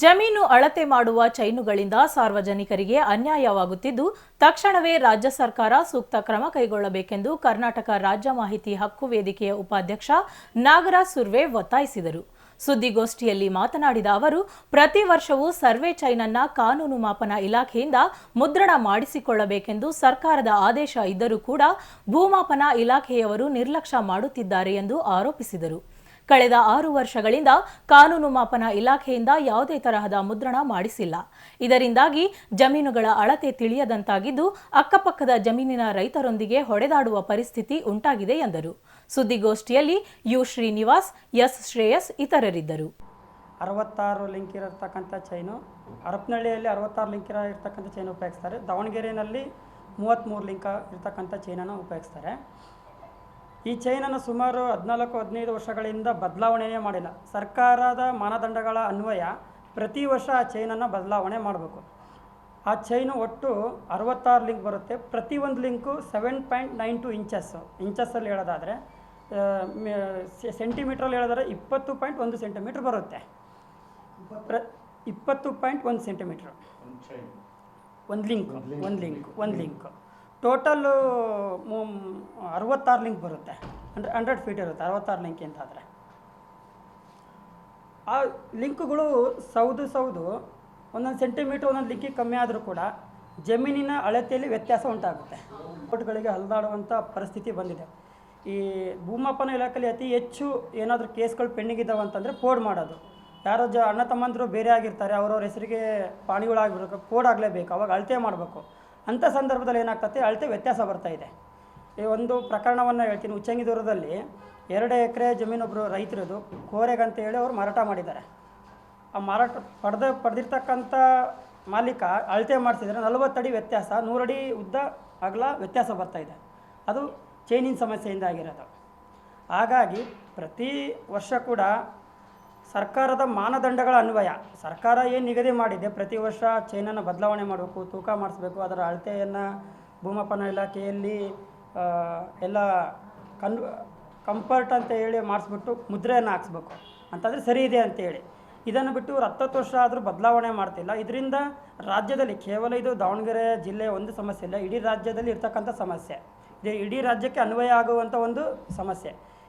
ಜಮೀನು ಅಳತೆ ಮಾಡುವ ಚೈನುಗಳಿಂದ ಸಾರ್ವಜನಿಕರಿಗೆ ಅನ್ಯಾಯವಾಗುತ್ತಿದ್ದು, ತಕ್ಷಣವೇ ರಾಜ್ಯ ಸರ್ಕಾರ ಸೂಕ್ತ ಕ್ರಮ ಕೈಗೊಳ್ಳಬೇಕೆಂದು ಕರ್ನಾಟಕ ರಾಜ್ಯ ಮಾಹಿತಿ ಹಕ್ಕು ವೇದಿಕೆಯ ಉಪಾಧ್ಯಕ್ಷ ನಾಗರಾಜ್ ಸುರ್ವೆ ಒತ್ತಾಯಿಸಿದರು. ಸುದ್ದಿಗೋಷ್ಠಿಯಲ್ಲಿ ಮಾತನಾಡಿದ ಅವರು, ಪ್ರತಿ ವರ್ಷವೂ ಸರ್ವೆ ಚೈನನ್ನ ಕಾನೂನು ಮಾಪನ ಇಲಾಖೆಯಿಂದ ಮುದ್ರಣ ಮಾಡಿಸಿಕೊಳ್ಳಬೇಕೆಂದು ಸರ್ಕಾರದ ಆದೇಶ ಇದ್ದರೂ ಕೂಡ ಭೂಮಾಪನ ಇಲಾಖೆಯವರು ನಿರ್ಲಕ್ಷ್ಯ ಮಾಡುತ್ತಿದ್ದಾರೆ ಎಂದು ಆರೋಪಿಸಿದರು. ಕಳೆದ 6 ವರ್ಷಗಳಿಂದ ಕಾನೂನು ಮಾಪನ ಇಲಾಖೆಯಿಂದ ಯಾವುದೇ ತರಹದ ಮುದ್ರಣ ಮಾಡಿಸಿಲ್ಲ. ಇದರಿಂದಾಗಿ ಜಮೀನುಗಳ ಅಳತೆ ತಿಳಿಯದಂತಾಗಿದ್ದು, ಅಕ್ಕಪಕ್ಕದ ಜಮೀನಿನ ರೈತರೊಂದಿಗೆ ಹೊಡೆದಾಡುವ ಪರಿಸ್ಥಿತಿ ಉಂಟಾಗಿದೆ ಎಂದರು. ಸುದ್ದಿಗೋಷ್ಠಿಯಲ್ಲಿ ಯು ಶ್ರೀನಿವಾಸ್, ಎಸ್ ಶ್ರೇಯಸ್ ಇತರರಿದ್ದರು. 66 ಲಿಂಕ್ ಇರತಕ್ಕಂಥ ಚೈನು, ಹರಪನಹಳ್ಳಿಯಲ್ಲಿ 66 ಲಿಂಕ್ ಇರತಕ್ಕಂಥ ಚೈನ್ ಉಪಯೋಗಿಸ್ತಾರೆ. ದಾವಣಗೆರೆಯಲ್ಲಿ 33 ಲಿಂಕ್ ಇರತಕ್ಕಂಥ ಚೈನನ್ನು ಉಪಯೋಗಿಸ್ತಾರೆ. ಈ ಚೈನನ್ನು ಸುಮಾರು 14-15 ವರ್ಷಗಳಿಂದ ಬದಲಾವಣೆಯೇ ಮಾಡಿಲ್ಲ. ಸರ್ಕಾರದ ಮಾನದಂಡಗಳ ಅನ್ವಯ ಪ್ರತಿ ವರ್ಷ ಆ ಚೈನನ್ನು ಬದಲಾವಣೆ ಮಾಡಬೇಕು. ಆ ಚೈನು ಒಟ್ಟು 66 ಲಿಂಕ್ ಬರುತ್ತೆ. ಪ್ರತಿಯೊಂದು ಲಿಂಕು 7.92 ಇಂಚಸ್ಸಲ್ಲಿ ಹೇಳೋದಾದರೆ, ಸೆಂಟಿಮೀಟ್ರಲ್ಲಿ ಹೇಳೋದಾದ್ರೆ 20.1 ಸೆಂಟಿಮೀಟ್ರ್ ಬರುತ್ತೆ. 20.1 ಸೆಂಟಿಮೀಟ್ರ್ ಒಂದು ಲಿಂಕ್ ಟೋಟಲ್ಲು 66 ಲಿಂಕ್ ಬರುತ್ತೆ. 100 ಫೀಟ್ ಇರುತ್ತೆ 66 ಲಿಂಕ್ ಅಂತಾದರೆ. ಆ ಲಿಂಕ್ಗಳು ಸೌದು ಒಂದೊಂದು ಸೆಂಟಿಮೀಟ್ರ್ ಒಂದೊಂದು ಲಿಂಕಿಗೆ ಕಮ್ಮಿ ಆದರೂ ಕೂಡ ಜಮೀನಿನ ಅಳತೆಯಲ್ಲಿ ವ್ಯತ್ಯಾಸ ಉಂಟಾಗುತ್ತೆ. ಕೋರ್ಟ್ಗಳಿಗೆ ಹರಿದಾಡುವಂಥ ಪರಿಸ್ಥಿತಿ ಬಂದಿದೆ. ಈ ಭೂಮಾಪನ ಇಲಾಖೆಯಲ್ಲಿ ಅತಿ ಹೆಚ್ಚು ಏನಾದರೂ ಕೇಸ್ಗಳು ಪೆಂಡಿಂಗ್ ಇದ್ದಾವೆ ಅಂತಂದರೆ ಪೋಡ್ ಮಾಡೋದು. ಯಾರೋ ಅಣ್ಣ ತಮ್ಮಂದರು ಬೇರೆ ಆಗಿರ್ತಾರೆ, ಅವ್ರವ್ರ ಹೆಸರಿಗೆ ಪಾಣಿಗಳಾಗಿರ್ಬೇಕು, ಪೋಡ್ ಆಗಲೇಬೇಕು, ಅವಾಗ ಅಳತೆ ಮಾಡಬೇಕು. ಅಂಥ ಸಂದರ್ಭದಲ್ಲಿ ಏನಾಗ್ತದೆ, ಅಳತೆ ವ್ಯತ್ಯಾಸ ಬರ್ತಾಯಿದೆ. ಈ ಒಂದು ಪ್ರಕರಣವನ್ನು ಹೇಳ್ತೀನಿ. ಉಚ್ಚಂಗಿದೂರದಲ್ಲಿ 2 ಎಕರೆ ಜಮೀನೊಬ್ಬರು ರೈತರದು ಕೋರೆಗಂತ ಹೇಳಿ ಅವರು ಮಾರಾಟ ಮಾಡಿದ್ದಾರೆ. ಆ ಮಾರಾಟ ಪಡೆದಿರ್ತಕ್ಕಂಥ ಮಾಲೀಕ ಅಳತೆ ಮಾಡಿಸಿದರೆ 40 ಅಡಿ ವ್ಯತ್ಯಾಸ, 100 ಅಡಿ ಉದ್ದ ಅಗಲ ವ್ಯತ್ಯಾಸ ಬರ್ತಾಯಿದೆ. ಅದು ಚೈನಿನ ಸಮಸ್ಯೆಯಿಂದ ಆಗಿರೋದು. ಹಾಗಾಗಿ ಪ್ರತಿ ವರ್ಷ ಕೂಡ ಸರ್ಕಾರದ ಮಾನದಂಡಗಳ ಅನ್ವಯ ಸರ್ಕಾರ ಏನು ನಿಗದಿ ಮಾಡಿದೆ, ಪ್ರತಿ ವರ್ಷ ಚೈನನ್ನು ಬದಲಾವಣೆ ಮಾಡಬೇಕು, ತೂಕ ಮಾಡಿಸ್ಬೇಕು, ಅದರ ಅಳತೆಯನ್ನು ಭೂಮಾಪನ ಇಲಾಖೆಯಲ್ಲಿ ಎಲ್ಲ ಕಂಫರ್ಟ್ ಅಂತ ಹೇಳಿ ಮಾಡಿಸ್ಬಿಟ್ಟು ಮುದ್ರೆಯನ್ನು ಹಾಕ್ಸ್ಬೇಕು ಅಂತಂದರೆ ಸರಿ ಇದೆ ಅಂತೇಳಿ. ಇದನ್ನು ಬಿಟ್ಟು 10 ವರ್ಷ ಆದರೂ ಬದಲಾವಣೆ ಮಾಡ್ತಿಲ್ಲ. ಇದರಿಂದ ರಾಜ್ಯದಲ್ಲಿ ಕೇವಲ ಇದು ದಾವಣಗೆರೆ ಜಿಲ್ಲೆಯ ಒಂದು ಸಮಸ್ಯೆ ಇಲ್ಲ, ಇಡೀ ರಾಜ್ಯದಲ್ಲಿ ಇರ್ತಕ್ಕಂಥ ಸಮಸ್ಯೆ. ಇದು ಇಡೀ ರಾಜ್ಯಕ್ಕೆ ಅನ್ವಯ ಆಗುವಂಥ ಒಂದು ಸಮಸ್ಯೆ.